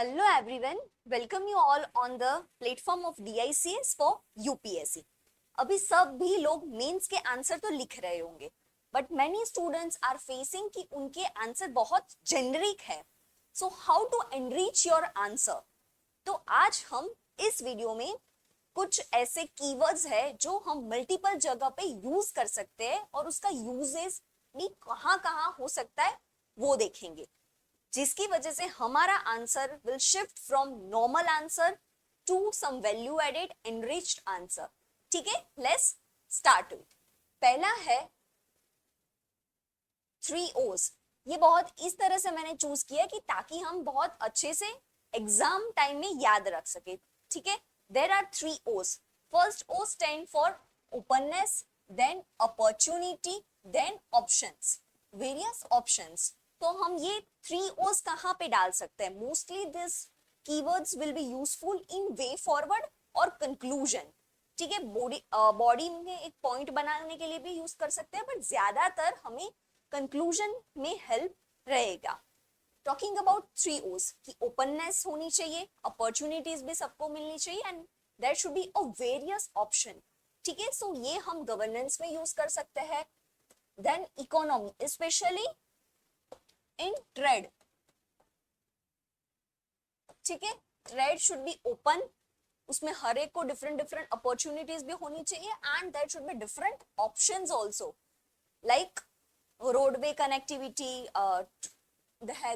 Hello everyone, welcome you all on the platform of DICS for UPSC. अभी सब भी लोग मेंस के आंसर तो लिख रहे होंगे, but many students are facing कि उनके आंसर बहुत जेनरिक है. So how to enrich your answer. तो आज हम इस वीडियो में कुछ ऐसे कीवर्ड्स है जो हम मल्टीपल जगह पे यूज कर सकते हैं और उसका यूजेस भी कहाँ कहाँ हो सकता है वो देखेंगे, जिसकी वजह से हमारा answer will shift from normal answer to some value added enriched answer. ठीक है, लेट्स स्टार्ट विथ. पहला है 3 O's. ये बहुत इस तरह से मैंने चूज किया कि ताकि हम बहुत अच्छे से एग्जाम टाइम में याद रख सके. ठीक है, there are 3 O's. First O stand for openness, then opportunity, then options, various options. तो हम ये 3 O's कहाँ पे डाल सकते हैं? Mostly this keywords will be useful in way forward और कंक्लूजन. ठीक है, बॉडी में एक पॉइंट बनाने के लिए भी यूज कर सकते हैं, बट ज्यादातर हमें कंक्लूजन में हेल्प रहेगा. टॉकिंग अबाउट 3 O's की ओपननेस होनी चाहिए, अपॉर्चुनिटीज भी सबको मिलनी चाहिए, and there should be a various option. ठीक है, सो ये हम गवर्नेंस में यूज कर सकते हैं. Then economy, specially in trade. ठीक है, ट्रेड शुड बी ओपन, उसमें हर एक को डिफरेंट डिफरेंट अपॉर्चुनिटीज भी होनी चाहिए, and there should be different options also, like roadway connectivity,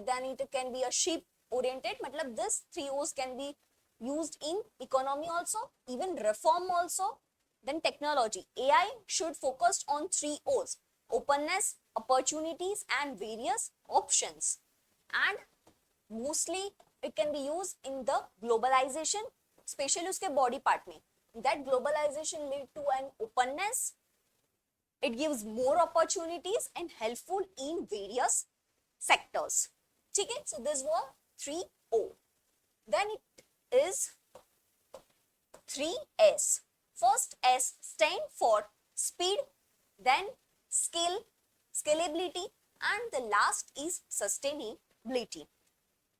then it can be a ship oriented. matlab this 3 O's can be used in economy also, even reform also. Then technology, AI should focus on 3 O's: openness, opportunities, and various options. And mostly it can be used in the globalization, especially उसके body part में. That globalization lead to an openness, it gives more opportunities and helpful in various sectors. ठीक है, so this were 3 O. Then it is 3S. First S stand for speed, then skill, scalability, and the last is sustainability.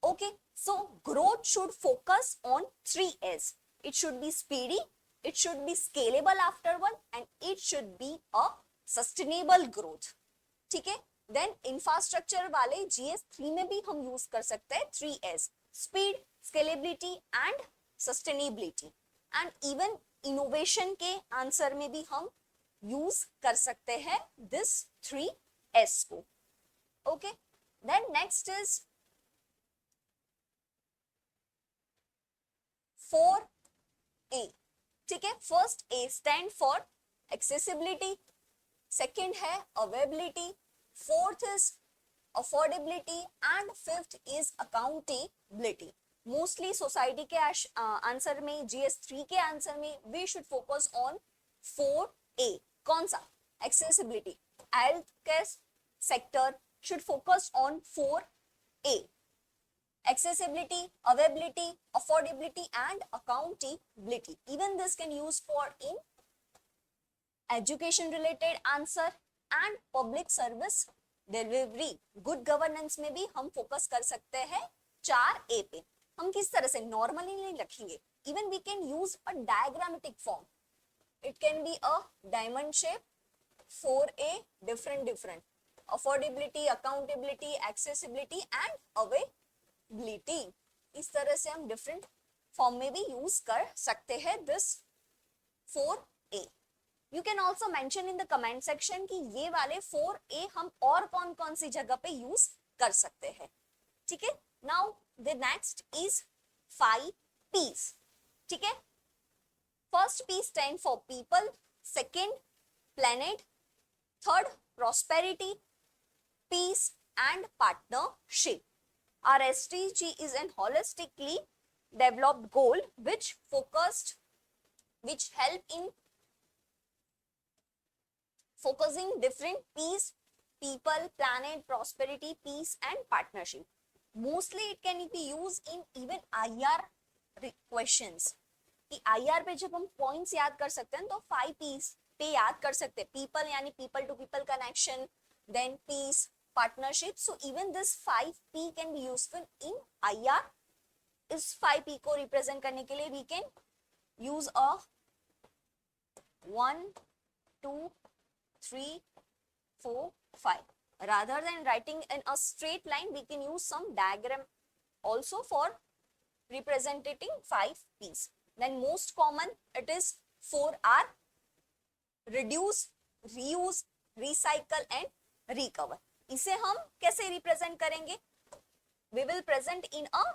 Okay, so growth should focus on 3S. It should be speedy, it should be scalable afterward, and it should be a sustainable growth. ठीक है, then infrastructure वाले GS3 में भी हम use कर सकते हैं 3S: speed, scalability and sustainability. And even innovation के आंसर में भी हम यूज कर सकते हैं दिस 3S को. Okay, then next is 4A. ठीक है, फर्स्ट A stand for accessibility, second है availability, fourth is affordability, and fifth is accountability. Mostly society के आंसर में, GS3 के आंसर में we should focus on 4A. कौन सा? accessibility. health care sector should focus on 4A: accessibility, availability, affordability, and accountability. Even this can use for in education related answer and public service delivery. good governance में भी हम focus कर सकते हैं 4A पे. हम किस तरह से नॉर्मली नहीं लिखेंगे, even we can use a diagrammatic form. It can be a diamond shape, 4A, different affordability, accountability, accessibility and availability. इस तरह से हम डिफरेंट फॉर्म में भी यूज कर सकते हैं this 4A. You can also mention in the comment section कि ये वाले 4A हम और कौन कौन सी जगह पे यूज कर सकते हैं. ठीक है, now the next is 5P's. ठीक है, first P stand for people, second planet, third prosperity, peace and partnership. Our SDG is an holistically developed goal which help in focusing different P's: people, planet, prosperity, peace and partnership. Mostly it can be used in even IR questions. कि IR पे जब हम points याद कर सकते हैं तो 5P's पे याद कर सकते हैं. people यानी people to people connection, then peace, partnership. So even this 5P can be useful in IR इस 5P को रिप्रेजेंट करने के लिए we can use a 1 2 3 4 5. Rather than writing in a straight line, we can use some diagram also for representing 5Ps. Then most common it is 4R: reduce, reuse, recycle and recover. इसे हम कैसे represent करेंगे? We will present in a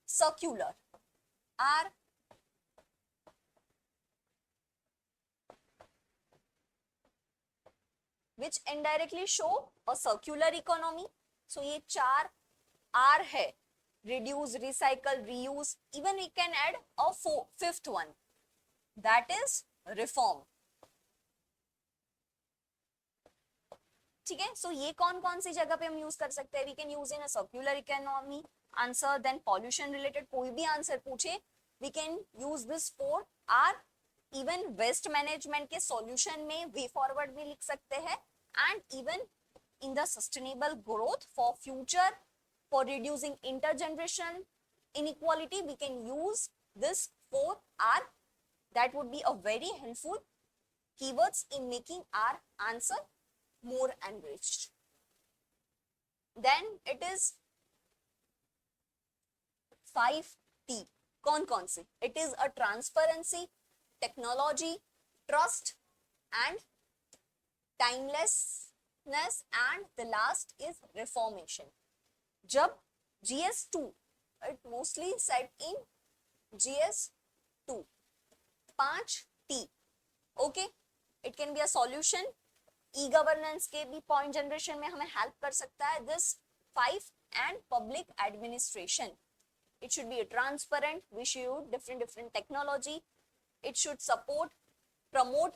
circular. R which indirectly show a circular economy. So ये 4 R है: reduce, recycle, reuse. Even we can add a fifth one, that is reform. ठीक है, सो ये कौन कौन सी जगह पे हम यूज कर सकते हैं? We can use in a circular economy answer. Then pollution related कोई भी आंसर पूछे, we can use this for are. Even waste management के सॉल्यूशन में वे फॉरवर्ड भी लिख सकते हैं. And even in the sustainable growth for future, for reducing intergeneration inequality, we can use this 4R. That would be a very helpful keywords in making our answer more enriched. Then it is 5T. कौन से? It is a transparency, technology, trust and timelessness, and the last is reformation. जब GS2, it mostly said in GS2, 5T. Okay, it can be a solution. E-governance के भी point generation में हमें help कर सकता है this 5. And public administration, it should be transparent, we should different technology, it should support, promote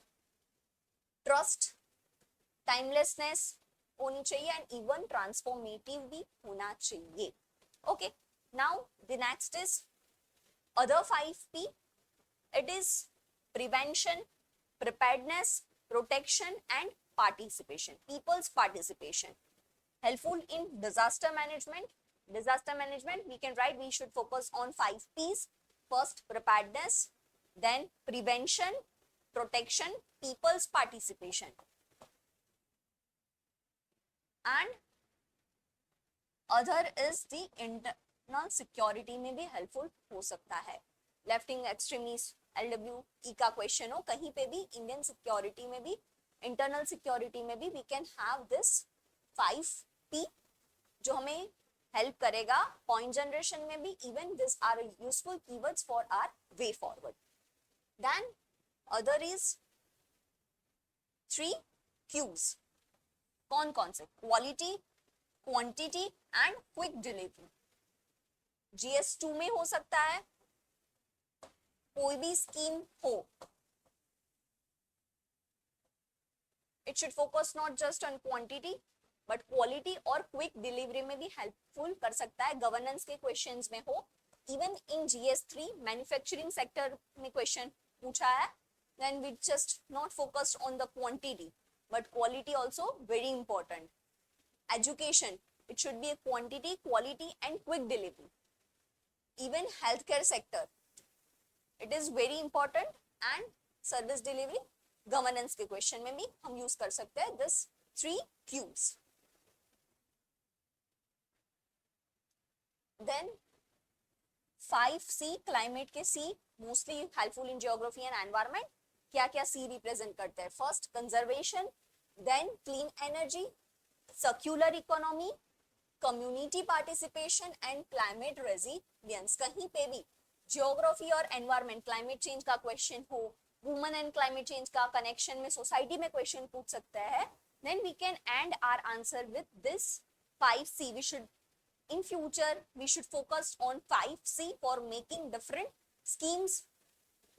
trust, timelessness होनी चाहिए and even transformative भी होना चाहिए. Okay, now the next is other 5P. It is prevention, preparedness, protection and participation. People's participation, helpful in disaster management. Disaster management, we can write, we should focus on 5Ps. First, preparedness, then prevention, protection, people's participation, and other is the internal security में भी helpful हो सकता है. Left wing extremist, LWE का question हो, कहीं पे भी इंडियन सिक्योरिटी में भी, इंटरनल सिक्योरिटी में भी we can have this 5P जो हमें हेल्प करेगा पॉइंट जनरेशन में भी. Even this are useful keywords for our way forward. Then other is 3 Qs. कौन से? Quality, quantity and quick delivery. GS2 में हो सकता है, कोई भी स्कीम हो, it should focus not just on quantity but quality और क्विक डिलीवरी में भी हेल्पफुल कर सकता है. गवर्नेंस के क्वेश्चंस में हो, even in GS3 manufacturing sector में क्वेश्चन पूछा है, then we just not focused on the quantity but quality also very important. Education, it should be a quantity, quality and quick delivery. Even healthcare sector, it is very important. and service delivery, governance के question में भी हम use कर सकते हैं this 3 Qs. Then 5C, climate के C mostly helpful in geography and environment. क्या क्या C रिप्रेजेंट करते हैं? First, conservation, then clean energy, circular economy, community participation and climate resilience. कहीं पे भी जियोग्राफी और एनवायरमेंट, क्लाइमेट चेंज का क्वेश्चन हो, वुमेन एंड क्लाइमेट चेंज का कनेक्शन में सोसाइटी में क्वेश्चन पूछ सकता है, then we can and our answer with this 5C. वी शुड in future we should focus on 5C for making different schemes.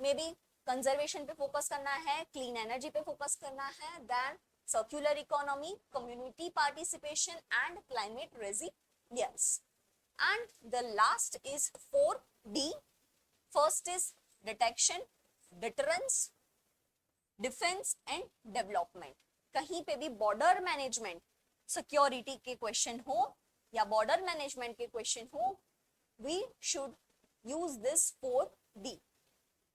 maybe conservation पे focus करना है, clean energy पे focus करना है, then circular economy, community participation and climate resilience. and the last is 4D. first is detection, deterrence, defense and development. कहीं पे भी border management, security के question हो या बॉर्डर मैनेजमेंट के क्वेश्चन हो, we should use this 4D: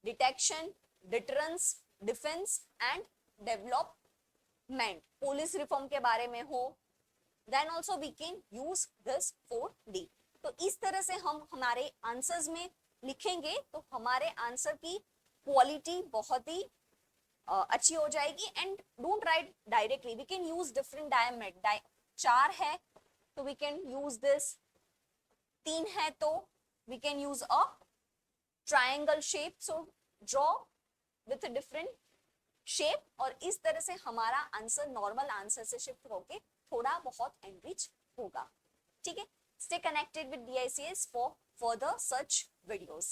detection, deterrence, defense and development. Police reform के बारे में हो, then also we can use this 4D. तो इस तरह से हम हमारे आंसर्स में लिखेंगे तो हमारे आंसर की क्वालिटी बहुत ही अच्छी हो जाएगी. And don't write directly, we can use different डायमेट. 4 है तो वी कैन यूज दिस, 3 है तो we can use a triangle shape. So draw with different shape और इस तरह से हमारा आंसर नॉर्मल आंसर से शिफ्ट होके थोड़ा बहुत एनरिच होगा. ठीक है, stay connected with DICS for further such videos.